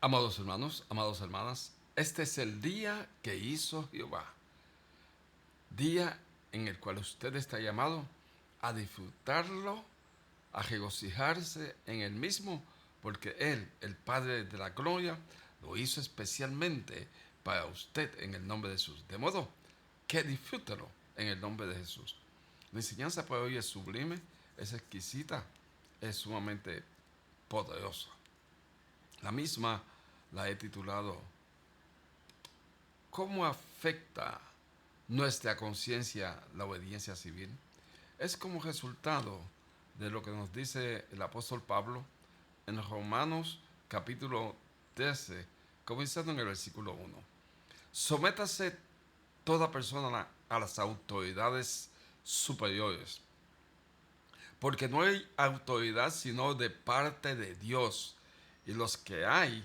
Amados hermanos, amadas hermanas, este es el día que hizo Jehová, día en el cual usted está llamado a disfrutarlo, a regocijarse en el mismo, porque Él, el Padre de la Gloria, lo hizo especialmente para usted en el nombre de Jesús. De modo que disfrútelo en el nombre de Jesús. La enseñanza para hoy es sublime, es exquisita, es sumamente poderosa. La misma la he titulado ¿Cómo afecta nuestra conciencia la obediencia civil? Es como resultado de lo que nos dice el apóstol Pablo en Romanos capítulo 13, comenzando en el versículo 1. Sométase toda persona a las autoridades superiores, porque no hay autoridad sino de parte de Dios, y los que hay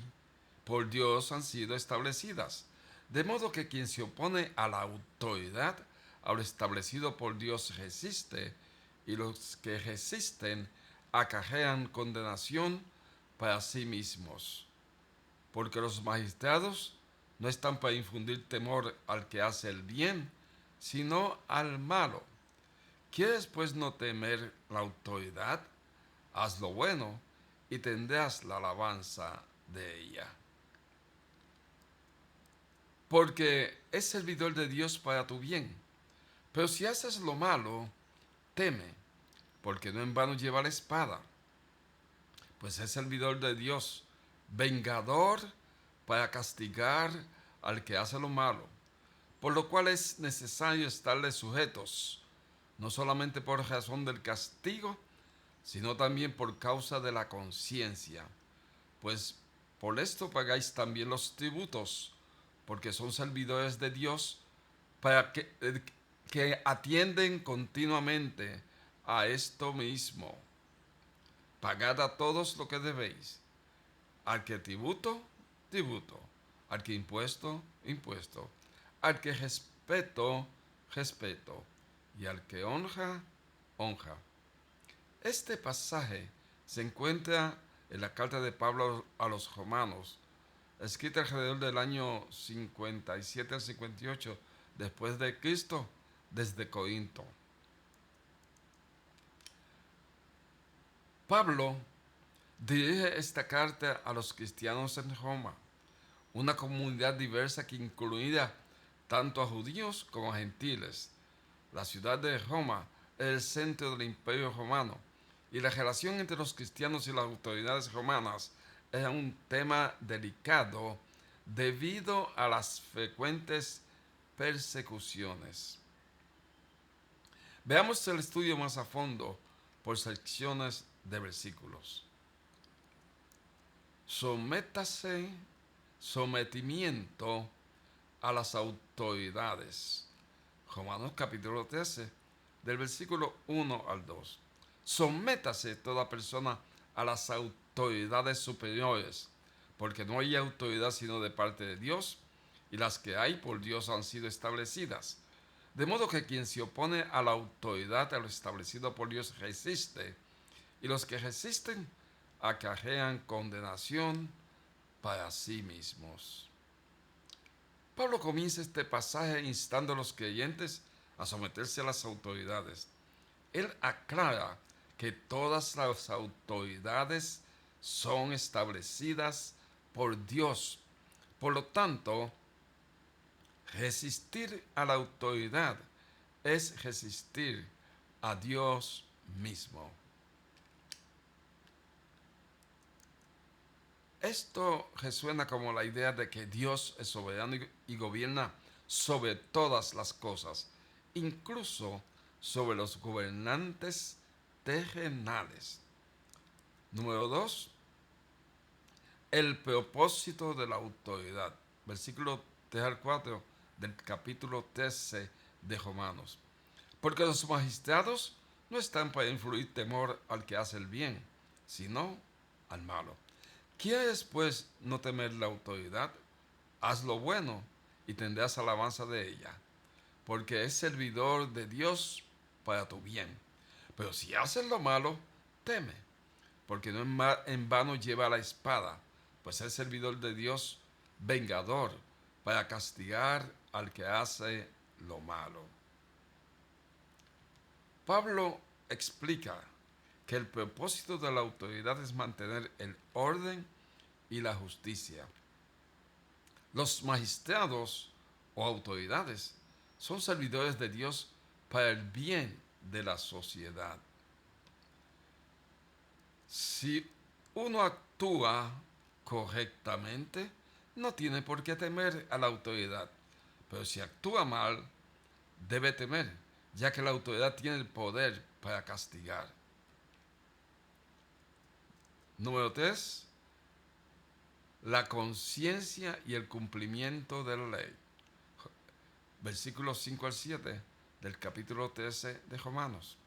por Dios han sido establecidas. De modo que quien se opone a la autoridad, a lo establecido por Dios, resiste, y los que resisten acarrean condenación para sí mismos. Porque los magistrados no están para infundir temor al que hace el bien, sino al malo. ¿Quieres pues no temer la autoridad? Haz lo bueno y tendrás la alabanza de ella. Porque es servidor de Dios para tu bien. Pero si haces lo malo, teme, porque no en vano lleva la espada, pues es servidor de Dios, vengador para castigar al que hace lo malo, por lo cual es necesario estarle sujetos, no solamente por razón del castigo, sino también por causa de la conciencia, pues por esto pagáis también los tributos, porque son servidores de Dios para que atienden continuamente a esto mismo. Pagad a todos lo que debéis. Al que tributo, tributo. Al que impuesto, impuesto. Al que respeto, respeto. Y al que honra, honra. Este pasaje se encuentra en la carta de Pablo a los romanos, escrita alrededor del año 57 al 58 después de Cristo, desde Corinto. Pablo dirige esta carta a los cristianos en Roma, una comunidad diversa que incluía tanto a judíos como a gentiles. La ciudad de Roma era el centro del imperio romano y la relación entre los cristianos y las autoridades romanas era un tema delicado debido a las frecuentes persecuciones. Veamos el estudio más a fondo por secciones de versículos. Sométase, sometimiento a las autoridades. Romanos capítulo 13, del versículo 1 al 2. Sométase toda persona a las autoridades superiores, porque no hay autoridad sino de parte de Dios, y las que hay por Dios han sido establecidas. De modo que quien se opone a la autoridad, a lo establecido por Dios, resiste, y los que resisten acarrean condenación para sí mismos. Pablo comienza este pasaje instando a los creyentes a someterse a las autoridades. Él aclara que todas las autoridades son establecidas por Dios. Por lo tanto, resistir a la autoridad es resistir a Dios mismo. Esto resuena como la idea de que Dios es soberano y gobierna sobre todas las cosas, incluso sobre los gobernantes terrenales. Número 2. El propósito de la autoridad. Versículo 3 al 4 del capítulo 13 de Romanos. Porque los magistrados no están para influir temor al que hace el bien, sino al malo. ¿Quieres pues no temer la autoridad? Haz lo bueno y tendrás alabanza de ella, porque es servidor de Dios para tu bien. Pero si haces lo malo, teme, porque no en vano lleva la espada, pues es servidor de Dios vengador para castigar al que hace lo malo. Pablo explica que el propósito de la autoridad es mantener el orden y la justicia. Los magistrados o autoridades son servidores de Dios para el bien de la sociedad. Si uno actúa correctamente, no tiene por qué temer a la autoridad, pero si actúa mal, debe temer, ya que la autoridad tiene el poder para castigar. Número 3. La conciencia y el cumplimiento de la ley. Versículos 5 al 7 del capítulo 13 de Romanos.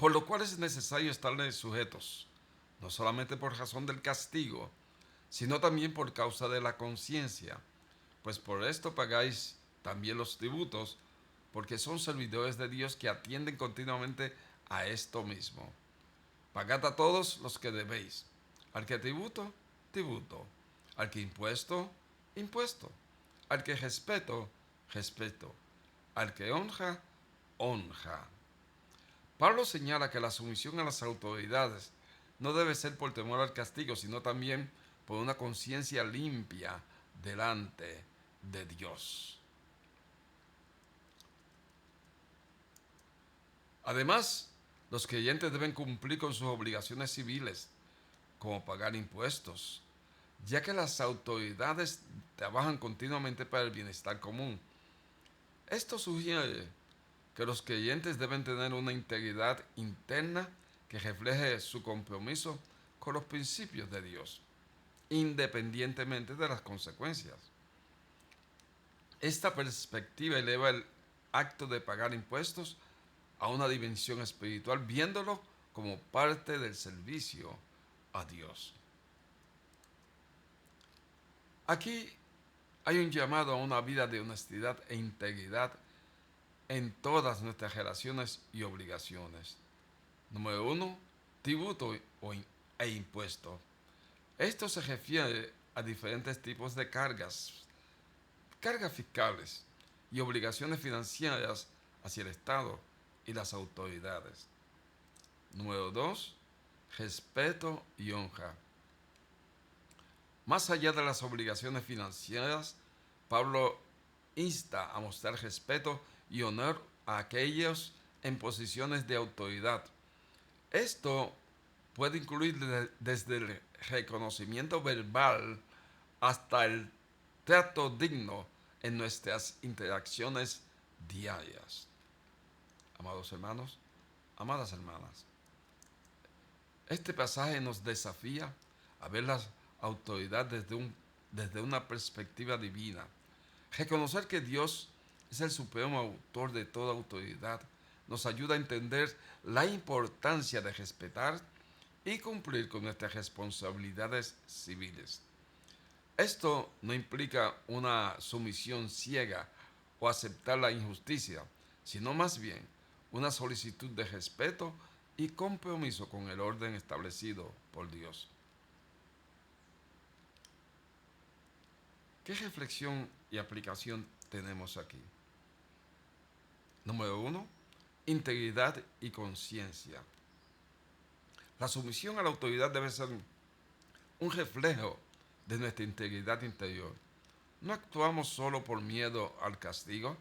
Por lo cual es necesario estarles sujetos, no solamente por razón del castigo, sino también por causa de la conciencia, pues por esto pagáis también los tributos, porque son servidores de Dios que atienden continuamente a esto mismo. Pagad a todos los que debéis, al que tributo, tributo, al que impuesto, impuesto, al que respeto, respeto, al que honra, honra. Pablo señala que la sumisión a las autoridades no debe ser por temor al castigo, sino también por una conciencia limpia delante de Dios. Además, los creyentes deben cumplir con sus obligaciones civiles, como pagar impuestos, ya que las autoridades trabajan continuamente para el bienestar común. Esto sugiere que los creyentes deben tener una integridad interna que refleje su compromiso con los principios de Dios, independientemente de las consecuencias. Esta perspectiva eleva el acto de pagar impuestos a una dimensión espiritual, viéndolo como parte del servicio a Dios. Aquí hay un llamado a una vida de honestidad e integridad en todas nuestras relaciones y obligaciones. Número 1, tributo e impuesto. Esto se refiere a diferentes tipos de cargas fiscales y obligaciones financieras hacia el Estado y las autoridades. Número 2, respeto y honra. Más allá de las obligaciones financieras, Pablo insta a mostrar respeto y honor a aquellos en posiciones de autoridad. Esto puede incluir desde el reconocimiento verbal hasta el trato digno en nuestras interacciones diarias. Amados hermanos, amadas hermanas, este pasaje nos desafía a ver la autoridad desde una perspectiva divina. Reconocer que Dios es el supremo autor de toda autoridad nos ayuda a entender la importancia de respetar y cumplir con nuestras responsabilidades civiles. Esto no implica una sumisión ciega o aceptar la injusticia, sino más bien una solicitud de respeto y compromiso con el orden establecido por Dios. ¿Qué reflexión y aplicación tenemos aquí? Número 1, integridad y conciencia. La sumisión a la autoridad debe ser un reflejo de nuestra integridad interior. No actuamos solo por miedo al castigo,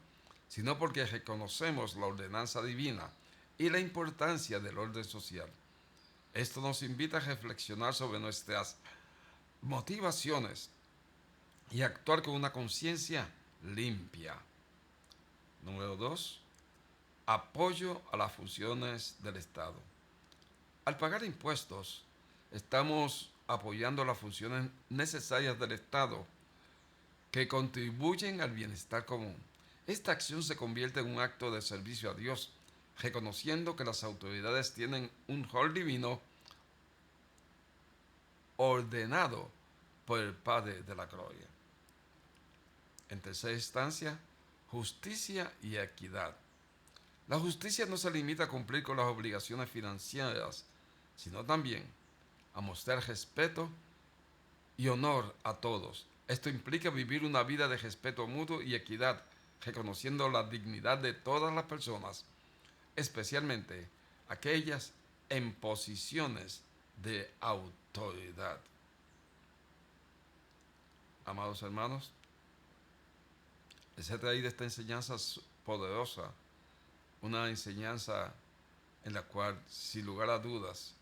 sino porque reconocemos la ordenanza divina y la importancia del orden social. Esto nos invita a reflexionar sobre nuestras motivaciones y actuar con una conciencia limpia. Número 2, apoyo a las funciones del Estado. Al pagar impuestos, estamos apoyando las funciones necesarias del Estado que contribuyen al bienestar común. Esta acción se convierte en un acto de servicio a Dios, reconociendo que las autoridades tienen un rol divino ordenado por el Padre de la Gloria. En tercera instancia, justicia y equidad. La justicia no se limita a cumplir con las obligaciones financieras, sino también a mostrar respeto y honor a todos. Esto implica vivir una vida de respeto mutuo y equidad, reconociendo la dignidad de todas las personas, especialmente aquellas en posiciones de autoridad. Amados hermanos, les he traído esta enseñanza poderosa, una enseñanza en la cual, sin lugar a dudas,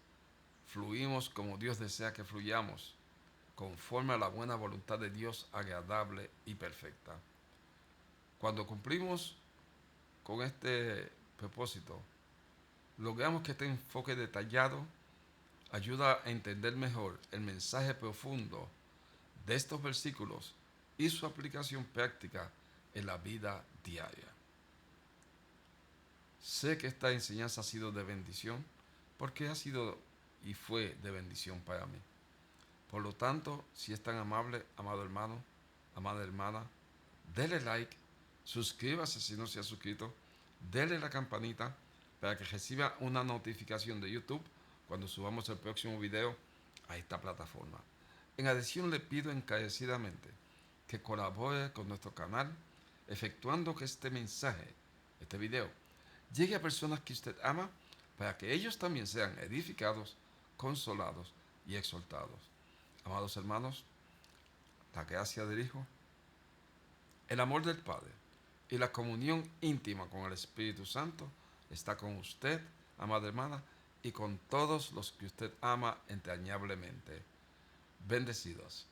fluimos como Dios desea que fluyamos, conforme a la buena voluntad de Dios agradable y perfecta. Cuando cumplimos con este propósito, logramos que este enfoque detallado ayuda a entender mejor el mensaje profundo de estos versículos y su aplicación práctica en la vida diaria. Sé que esta enseñanza ha sido de bendición porque ha sido y fue de bendición para mí. Por lo tanto, si es tan amable, amado hermano, amada hermana, dele like, suscríbase si no se ha suscrito, dele la campanita para que reciba una notificación de YouTube cuando subamos el próximo video a esta plataforma. En adición, le pido encarecidamente que colabore con nuestro canal, efectuando que este mensaje, este video, llegue a personas que usted ama para que ellos también sean edificados, consolados y exhortados. Amados hermanos, la gracia del Hijo, el amor del Padre y la comunión íntima con el Espíritu Santo está con usted, amada hermana, y con todos los que usted ama entrañablemente. Bendecidos.